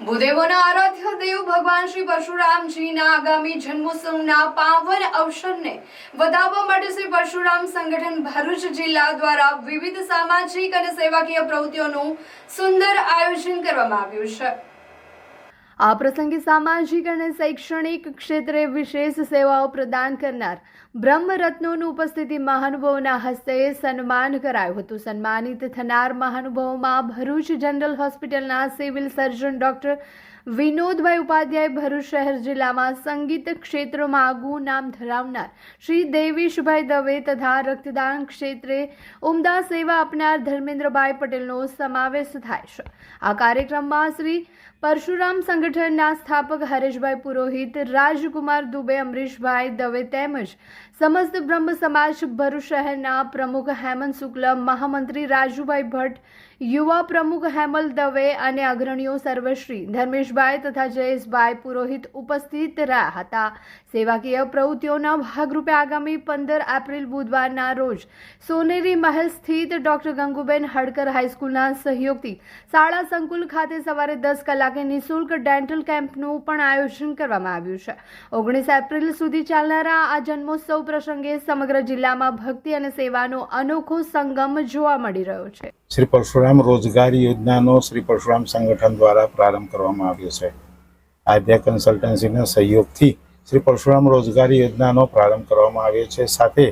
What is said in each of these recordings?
ભૂદેવોના આરાધ્ય દેવ ભગવાન શ્રી પરશુરામજીના આગામી જન્મોત્સવના પાવન અવસરને વધાવવા માટે શ્રી પરશુરામ સંગઠન ભરૂચ જિલ્લા દ્વારા વિવિધ સામાજિક અને સેવાકીય પ્રવૃત્તિઓનું સુંદર આયોજન કરવામાં આવ્યું છે। આ પ્રસંગે સામાજિક અને શૈક્ષણિક ક્ષેત્રે વિશેષ સેવાઓ પ્રદાન કરનાર બ્રહ્મરત્નોનું ઉપસ્થિતિ મહાનુભાવોના હસ્તે સન્માન કરાયું હતું। સન્માનિત થનાર મહાનુભાવોમાં ભરૂચ જનરલ હોસ્પિટલના civil surgeon doctor Vinodbhai Upadhyay, Bharuch શહેર જિલ્લામાં સંગીત ક્ષેત્રમાં આગવું નામ ધરાવનાર શ્રી દેવીશભાઈ દવે તથા રક્તદાન ક્ષેત્રે ઉમદા સેવા આપનાર ધર્મેન્દ્રભાઈ પટેલનો સમાવેશ થાય છે। આ કાર્યક્રમમાં શ્રી પરશુરામ સંગઠનના સ્થાપક હરેશભાઈ પુરોહિત, રાજકુમાર દુબે, અમરીશભાઈ દવે તેમજ સમસ્ત બ્રહ્મ સમાજ ભરૂચ શહેરના પ્રમુખ હેમંત શુક્લ, મહામંત્રી રાજુભાઈ ભટ્ટ, યુવા પ્રમુખ હેમલ દવે અને અગ્રણીઓ સર્વશ્રી ધર્મેશભાઈ તથા જયેશભાઈ પુરોહિત ઉપસ્થિત રહ્યા હતા। સેવાકીય પ્રવૃત્તિઓના ભાગરૂપે આગામી 15 એપ્રિલ બુધવારના રોજ સોનેરી મહેલ સ્થિત ડોક્ટર ગંગુબેન હડકર હાઈસ્કૂલના સહયોગથી શાળા સંકુલ ખાતે સવારે 10 કલાકે નિઃશુલ્ક ડેન્ટલ કેમ્પનું પણ આયોજન કરવામાં આવ્યું છે। 19 એપ્રિલ સુધી ચાલનારા આ જન્મોત્સવ પ્રસંગે સમગ્ર જિલ્લામાં ભક્તિ અને સેવાનો અનોખો સંગમ જોવા મળી રહ્યો છે। શ્રી પરશુરામ રોજગારી યોજનાનો શ્રી પરશુરામ સંગઠન દ્વારા પ્રારંભ કરવામાં આવ્યો છે। આદ્યા કન્સલ્ટન્સીના સહયોગથી શ્રી પરશુરામ રોજગારી યોજનાનો પ્રારંભ કરવામાં આવ્યો છે। સાથે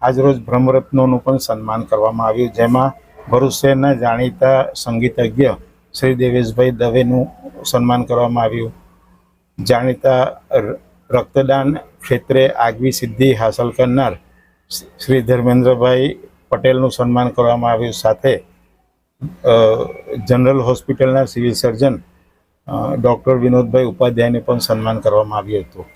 આજરોજ બ્રહ્મરત્નોનું પણ સન્માન કરવામાં આવ્યું, જેમાં ભરૂચ શહેરના જાણીતા સંગીતજ્ઞ શ્રી દેવેશભાઈ દવેનું સન્માન કરવામાં આવ્યું। જાણીતા રક્તદાન ક્ષેત્રે આગવી સિદ્ધિ હાંસલ કરનાર શ્રી ધર્મેન્દ્રભાઈ પટેલનું સન્માન કરવામાં આવ્યું। સાથે જનરલ હોસ્પિટલના સિવિલ સર્જન ડૉક્ટર વિનોદભાઈ ઉપાધ્યાયને પણ સન્માન કરવામાં આવ્યું હતું।